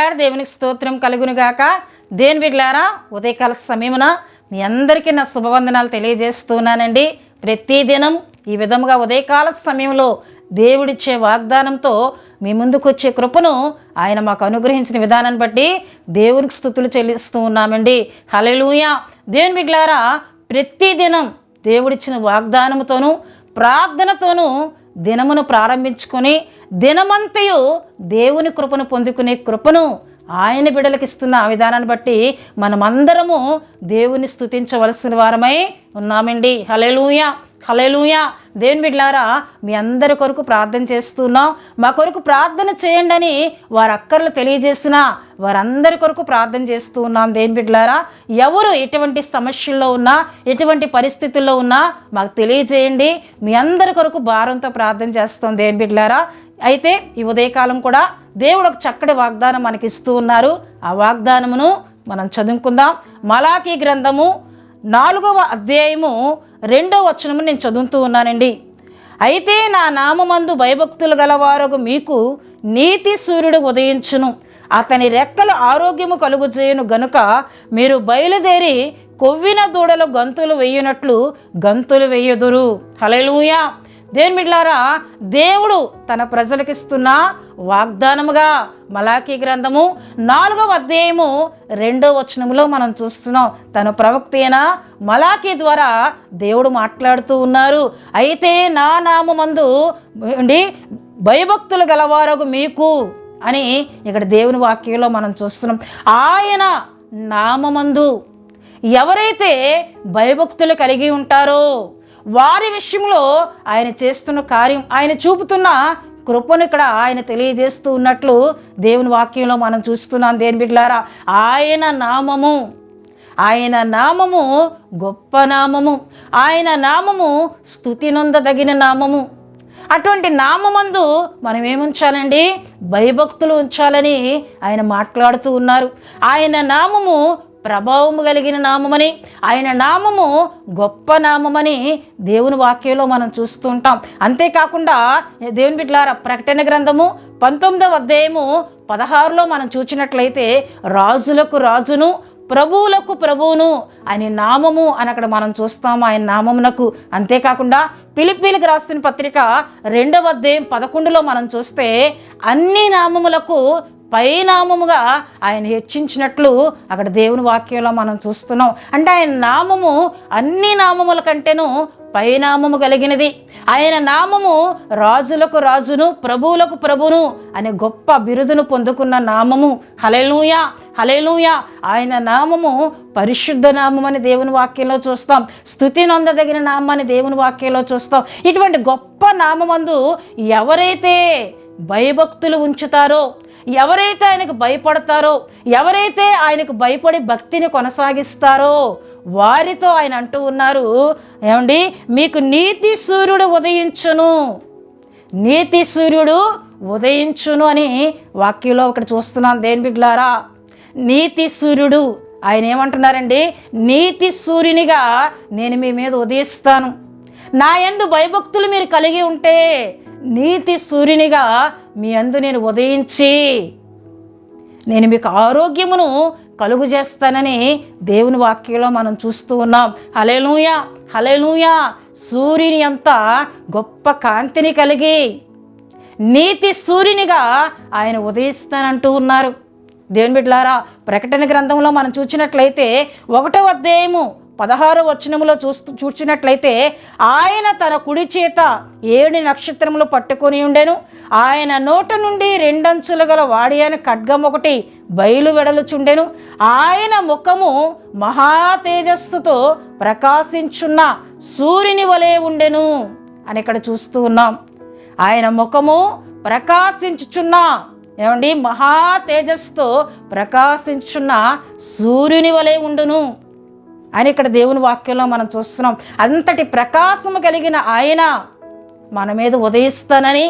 ప్రైజ్లాడ్ దేవునికి స్తోత్రం కలుగునుగాక. దేని బిడ్డలారా, ఉదయకాల సమయమున మీ అందరికీ నా శుభవందనాలు తెలియజేస్తున్నానండి. ప్రతిదినం ఈ విధముగా ఉదయకాల సమయంలో దేవుడిచ్చే వాగ్దానంతో మీ ముందుకు వచ్చే కృపను ఆయన మాకు అనుగ్రహించిన విధానాన్ని బట్టి దేవునికి స్తుతులు చెల్లిస్తూ ఉన్నామండి. హల్లెలూయా. దేవుని బిడ్డలారా, ప్రతిదినం దేవుడిచ్చిన వాగ్దానంతోనూ ప్రార్థనతోనూ దినమును ప్రారంభించుకొని దినమంతయు దేవుని కృపను పొందుకునే కృపను ఆయన బిడ్డలకు ఇస్తున్న ఆ విధానాన్ని బట్టి మనమందరము దేవుని స్తుతించవలసిన వారమై ఉన్నామండి. హల్లెలూయా, హల్లెలూయా. దేవుని బిడ్డలారా, మీ అందరి కొరకు ప్రార్థన చేస్తున్నాం. మా కొరకు ప్రార్థన చేయండి అని వారి అక్కర్లు తెలియజేసిన వారందరి కొరకు ప్రార్థన చేస్తూ ఉన్నాం. దేవుని బిడ్డలారా, ఎవరు ఎటువంటి సమస్యల్లో ఉన్నా, ఎటువంటి పరిస్థితుల్లో ఉన్నా మాకు తెలియజేయండి. మీ అందరి కొరకు భారంతో ప్రార్థన చేస్తాం. దేవుని బిడ్డలారా, అయితే ఈ ఉదయకాలం కూడా దేవుడు ఒక చక్కటి వాగ్దానం మనకి ఇస్తూ ఉన్నారు. ఆ వాగ్దానమును మనం చదువుకుందాం. మలాకీ గ్రంథము 4వ అధ్యాయము 2వ వచనము నేను చదువుతూ ఉన్నానండి. అయితే నా నామమందు భయభక్తులు గలవారగు మీకు నీతి సూర్యుడు ఉదయించును, అతని రెక్కలు ఆరోగ్యము కలుగుచేయును గనుక మీరు బయలుదేరి కొవ్విన దూడలు గంతులు వేయునట్లు గంతులు వేయుదురు. హల్లెలూయా. దేవుని బిడ్డలారా, దేవుడు తన ప్రజలకు ఇస్తున్న వాగ్దానముగా మలాకీ గ్రంథము 4వ అధ్యాయము 2వ వచనములో మనం చూస్తున్నాం. తన ప్రవక్త అయిన మలాకీ ద్వారా దేవుడు మాట్లాడుతూ ఉన్నారు. అయితే నా నామమందు భయభక్తులు గలవారగు మీకు అని ఇక్కడ దేవుని వాక్యంలో మనం చూస్తున్నాం. ఆయన నామమందు ఎవరైతే భయభక్తులు కలిగి ఉంటారో వారి విషయంలో ఆయన చేస్తున్న కార్యం, ఆయన చూపుతున్న కృపను ఇక్కడ ఆయన తెలియజేస్తూ ఉన్నట్లు దేవుని వాక్యంలో మనం చూస్తున్నాం. దేవుని బిడ్డలారా, ఆయన నామము గొప్ప నామము, ఆయన నామము స్తుతి నొందదగిన నామము. అటువంటి నామమందు మనం ఏముంచాలండి? భయభక్తులు ఉంచాలని ఆయన మాట్లాడుతూ ఉన్నారు. ఆయన నామము ప్రభావము కలిగిన నామమని, ఆయన నామము గొప్ప నామమని దేవుని వాక్యంలో మనం చూస్తూ ఉంటాం. అంతేకాకుండా దేవుని బిడ్డలారా, ప్రకటన గ్రంథము 19వ అధ్యాయము 16లో మనం చూసినట్లయితే రాజులకు రాజును ప్రభువులకు ప్రభువును ఆయన నామము అని అక్కడ మనం చూస్తాము, ఆయన నామమునకు. అంతేకాకుండా ఫిలిప్పీలకు రాసిన పత్రిక 2వ అధ్యాయం 11లో మనం చూస్తే అన్ని నామములకు పైనామముగా ఆయన హెచ్చించినట్లు అక్కడ దేవుని వాక్యంలో మనం చూస్తున్నాం. అంటే ఆయన నామము అన్ని నామముల కంటేను పైనామము కలిగినది. ఆయన నామము రాజులకు రాజును ప్రభువులకు ప్రభును అనే గొప్ప బిరుదును పొందుకున్న నామము. హల్లెలూయా, హల్లెలూయా. ఆయన నామము పరిశుద్ధ నామం అని దేవుని వాక్యంలో చూస్తాం. స్తుతి నొందదగిన నామం అని దేవుని వాక్యంలో చూస్తాం. ఇటువంటి గొప్ప నామమందు ఎవరైతే భయభక్తులు ఉంచుతారో, ఎవరైతే ఆయనకు భయపడతారో, ఎవరైతే ఆయనకు భయపడి భక్తిని కొనసాగిస్తారో వారితో ఆయన అంటూ ఉన్నారు, ఏమండి, మీకు నీతి సూర్యుడు ఉదయించును, నీతి సూర్యుడు ఉదయించును అని వాక్యంలో ఒకటి చూస్తున్నాం. దేని బిడ్డలారా, నీతి సూర్యుడు ఆయన ఏమంటున్నారండి? నీతి సూర్యునిగా నేను మీ మీద ఉదయిస్తాను. నా యందు భయభక్తులు మీరు కలిగి ఉంటే నీతి సూర్యునిగా మీ యందు నేను ఉదయించి నేను మీకు ఆరోగ్యమును కలుగు చేస్తానని దేవుని వాక్యంలో మనం చూస్తూ ఉన్నాం. హల్లెలూయా, హల్లెలూయా. సూర్యుని అంత గొప్ప కాంతిని కలిగి నీతి సూర్యునిగా ఆయన ఉదయిస్తానంటూ ఉన్నారు. దేవుని బిడ్డలారా, ప్రకటన గ్రంథంలో మనం చూసినట్లయితే 1వ అధ్యాయము 16వ వచనములో చూసినట్లయితే ఆయన తన కుడి చేత 7 నక్షత్రములు పట్టుకొని ఉండెను. ఆయన నోట నుండి 2 అంచులు గల వాడి అయిన ఖడ్గం ఒకటి బయలు వెడలుచుండెను. ఆయన ముఖము మహా తేజస్సుతో ప్రకాశించున్న సూర్యుని వలె ఉండెను అని ఇక్కడ చూస్తూ ఉన్నాం. ఆయన ముఖము ప్రకాశించుచున్న, ఏమండి, మహా తేజస్సుతో ప్రకాశించున్న సూర్యుని వలె ఉండును అని ఇక్కడ దేవుని వాక్యంలో మనం చూస్తున్నాం. అంతటి ప్రకాశము కలిగిన ఆయన మన మీద ఉదయిస్తానని,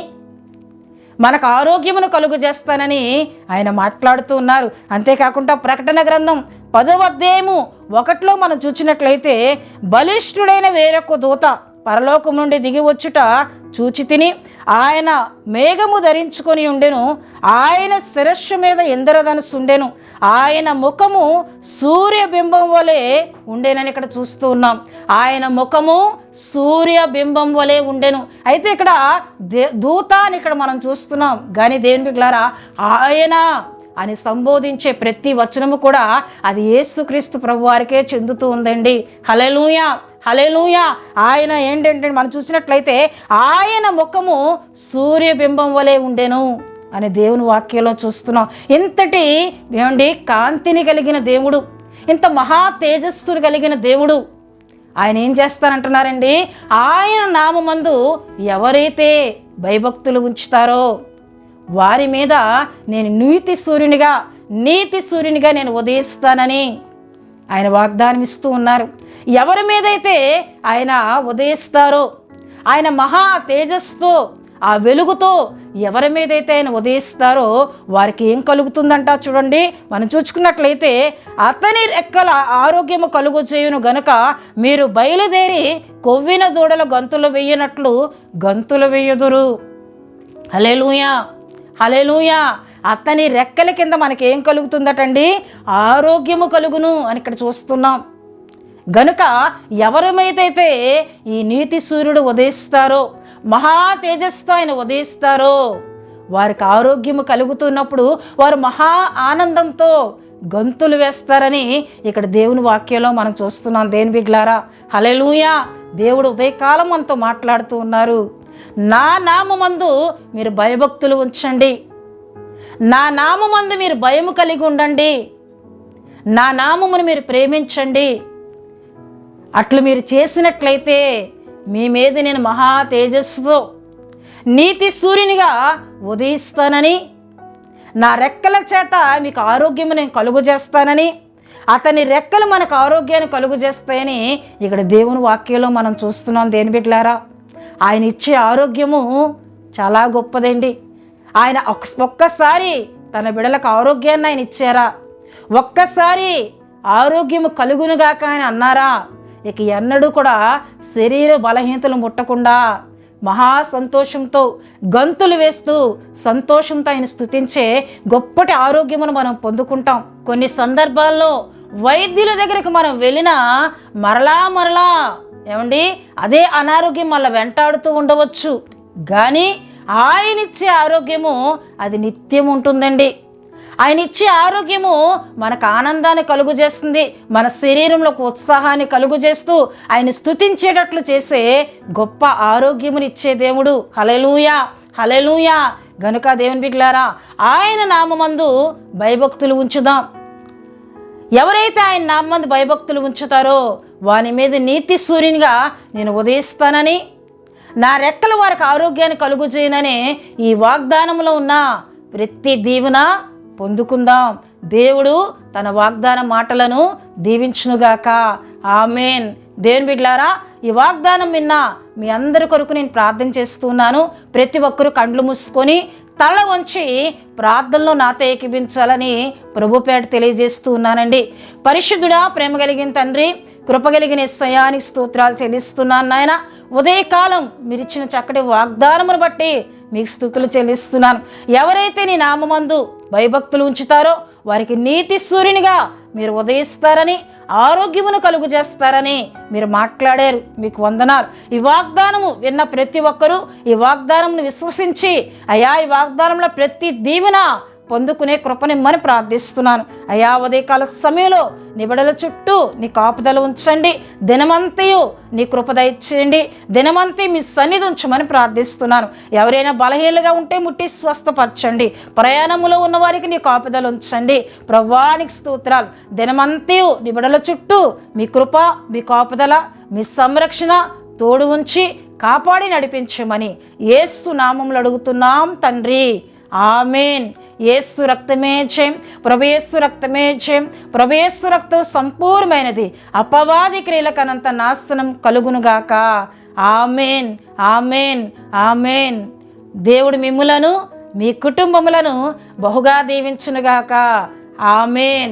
మనకు ఆరోగ్యమును కలుగు చేస్తానని ఆయన మాట్లాడుతూ ఉన్నారు. అంతేకాకుండా ప్రకటన గ్రంథం 10వ అధ్యాయము 1లో మనం చూసినట్లయితే బలిష్ఠుడైన వేరొక దూత పరలోకం నుండి దిగి వచ్చుట చూచి తిని ఆయన మేఘము ధరించుకొని ఉండెను, ఆయన శిరస్సు మీద ఇంద్రధనుస్సు ఉండెను, ఆయన ముఖము సూర్యబింబం వలె ఉండేనని ఇక్కడ చూస్తూ ఉన్నాం. ఆయన ముఖము సూర్యబింబం వలె ఉండెను. అయితే ఇక్కడ దూత అని ఇక్కడ మనం చూస్తున్నాం, కానీ దేవుని బిడ్డలారా ఆయన అని సంబోధించే ప్రతి వచనము కూడా అది యేసుక్రీస్తు ప్రభువారికే చెందుతూ ఉందండి. హల్లెలూయా, హల్లెలూయా. ఆయన ఏంటంటే మనం చూసినట్లయితే ఆయన ముఖము సూర్యబింబం వలె ఉండెను అని దేవుని వాక్యంలో చూస్తున్నాం. ఇంతటి ఏమండి కాంతిని కలిగిన దేవుడు, ఇంత మహా తేజస్సును కలిగిన దేవుడు ఆయన ఏం చేస్తారంటున్నారండి, ఆయన నామమందు ఎవరైతే భయభక్తులు ఉంచుతారో వారి మీద నేను నీతి సూర్యునిగా నేను ఉదయిస్తానని ఆయన వాగ్దానం ఇస్తూ ఉన్నారు. ఎవరి మీదైతే ఆయన ఉదయిస్తారో, ఆయన మహా తేజస్సుతో ఆ వెలుగుతో ఎవరి మీదైతే ఆయన ఉదయిస్తారో వారికి ఏం కలుగుతుందంట చూడండి. మనం చూసుకున్నట్లయితే అతని రెక్కల ఆరోగ్యము కలుగు చేయును గనుక మీరు బయలుదేరి కొవ్విన దూడల గంతులు వేయనట్లు గంతులు వేయుదురు. హల్లెలూయా, హల్లెలూయా. అతని రెక్కల కింద మనకి ఏం కలుగుతుందటండి, ఆరోగ్యము కలుగును అని ఇక్కడ చూస్తున్నాం. గనుక ఎవరి మీదైతే ఈ నీతి సూర్యుడు ఉదయిస్తారో, మహా తేజస్సుతో ఆయన ఉదయిస్తారో వారికి ఆరోగ్యము కలుగుతున్నప్పుడు వారు మహా ఆనందంతో గంతులు వేస్తారని ఇక్కడ దేవుని వాక్యంలో మనం చూస్తున్నాం. దేవుని బిడ్డలారా హల్లెలూయా. దేవుడు ఉదయకాలం మనతో మాట్లాడుతూ ఉన్నారు. నా నామమందు మీరు భయభక్తులు ఉంచండి, నా నామమందు మీరు భయము కలిగి ఉండండి, నా నామమును మీరు ప్రేమించండి. అట్లు మీరు చేసినట్లయితే మీ మీద నేను మహా తేజస్సుతో నీతి సూర్యునిగా ఉదయిస్తానని, నా రెక్కల చేత మీకు ఆరోగ్యము నేను కలుగు చేస్తానని, అతని రెక్కలు మనకు ఆరోగ్యాన్ని కలుగు చేస్తాయని ఇక్కడ దేవుని వాక్యంలో మనం చూస్తున్నాం. దేని బిడ్డలారా ఆయన ఇచ్చే ఆరోగ్యము చాలా గొప్పదండి. ఆయన ఒక్కసారి తన బిడ్డలకు ఆరోగ్యాన్ని ఆయన ఇచ్చారా, ఒక్కసారి ఆరోగ్యము కలుగునుగాక ఆయన అన్నారా, ఇక ఎన్నడూ కూడా శరీర బలహీనతలు ముట్టకుండా మహా సంతోషంతో గంతులు వేస్తూ సంతోషంతో ఆయన స్తుతించే గొప్పటి ఆరోగ్యమును మనం పొందుకుంటాం. కొన్ని సందర్భాల్లో వైద్యుల దగ్గరికి మనం వెళ్ళినా మరలా ఏమండి అదే అనారోగ్యం మళ్ళీ వెంటాడుతూ ఉండవచ్చు, కానీ ఆయన ఇచ్చే ఆరోగ్యము అది నిత్యం ఉంటుందండి. ఆయన ఇచ్చే ఆరోగ్యము మనకు ఆనందాన్ని కలుగు చేస్తుంది, మన శరీరంలో ఉత్సాహాన్ని కలుగు చేస్తూ ఆయన స్తుతించేటట్లు చేసే గొప్ప ఆరోగ్యముని ఇచ్చే దేవుడు. హల్లెలూయా, హల్లెలూయా. గనుక దేవుని బిడ్డలారా ఆయన నామమందు భయభక్తులు ఉంచుదాం. ఎవరైతే ఆయన నామందు భయభక్తులు ఉంచుతారో వాని మీద నీతి సూర్యునిగా నేను ఉదయిస్తానని, నా రెక్కల వారికి ఆరోగ్యాన్ని కలుగు చేయనని ఈ వాగ్దానంలో ఉన్న ప్రతి దీవెన పొందుకుందాం. దేవుడు తన వాగ్దాన మాటలను దీవించునుగాక. ఆమేన్. దేవుని బిడ్డలారా ఈ వాగ్దానం విన్న మీ అందరి కొరకు నేను ప్రార్థన చేస్తున్నాను. ప్రతి ఒక్కరూ కండ్లు మూసుకొని తల వంచి ప్రార్థనలో నాతో ఏకీభించాలని ప్రభుపేట తెలియజేస్తూ ఉన్నానండి. పరిశుద్ధుడా, ప్రేమ కలిగిన తండ్రి, కృపగలిగిన యేసయ్యానికి స్తోత్రాలు చెల్లిస్తున్నాను నాయన. ఉదయకాలం మీరు ఇచ్చిన చక్కటి వాగ్దానమును బట్టి మీకు స్తుతులు చెల్లిస్తున్నాను. ఎవరైతే నీ నామమందు భయభక్తులు ఉంచుతారో వారికి నీతి సూర్యునిగా మీరు ఉదయిస్తారని, ఆరోగ్యమును కలుగు చేస్తారని మీరు మాట్లాడారు. మీకు వందనాలు. ఈ వాగ్దానము విన్న ప్రతి ఒక్కరూ ఈ వాగ్దానమును విశ్వసించి అయ్యా ఈ వాగ్దానంలో ప్రతి దీవెన పొందుకునే కృపనిమ్మని ప్రార్థిస్తున్నాను. అయ్యా ఉదయకాల సమయంలో నీ బిడ్డల చుట్టూ నీ కాపుదల ఉంచండి, దినమంతయు నీ కృప దయచేయండి, దినమంతా మీ సన్నిధి ఉంచమని ప్రార్థిస్తున్నాను. ఎవరైనా బలహీనలుగా ఉంటే ముట్టి స్వస్థపరచండి, ప్రయాణములో ఉన్న వారికి నీ కాపుదల ఉంచండి. ప్రభువానికి స్తోత్రాలు. దినమంతయు నీ బిడ్డల చుట్టూ మీ కృప, మీ కాపుదల, మీ సంరక్షణ తోడు ఉంచి కాపాడి నడిపించమని యేసు నామములో అడుగుతున్నాం తండ్రి. ఆమేన్. యేసు రక్తమే జయం, ప్రభు యేసు రక్తమే జయం, ప్రభు యేసు రక్తం సంపూర్ణమైనది, అపవాది క్రియలకనంత నాశనం కలుగునుగాక. ఆమేన్, ఆమేన్, ఆమేన్. దేవుడు మిమ్ములను మీ కుటుంబములను బహుగా దీవించునుగాక. ఆమేన్.